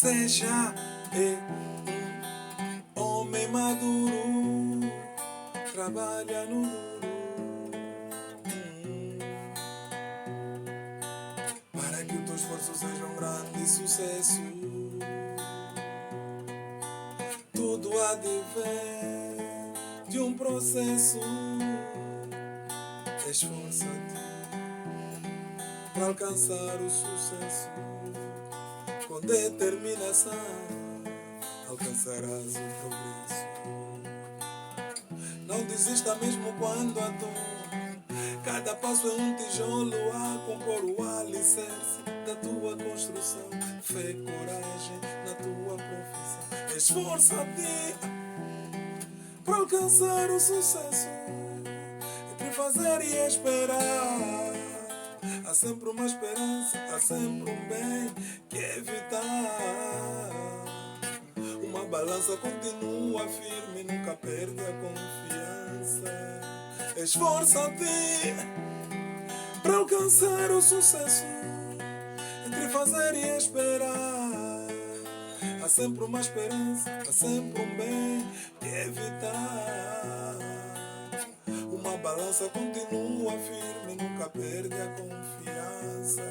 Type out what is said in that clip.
Seja um homem maduro, trabalha no duro, para que o teu esforço seja um grande sucesso. Tudo há de ver de um processo. Esforça-te para alcançar o sucesso. Com determinação alcançarás o progresso. Não desista mesmo quando a dor. Cada passo é um tijolo a compor o alicerce da tua construção. Fé, coragem na tua profissão. Esforça-te para alcançar o sucesso. Entre fazer e esperar, há sempre uma esperança, há sempre um bem que evitar. Uma balança continua firme, nunca perde a confiança. Esforça-te para alcançar o sucesso. Entre fazer e esperar, há sempre uma esperança, há sempre um bem que evitar. Uma balança continua firme, nunca perde a confiança.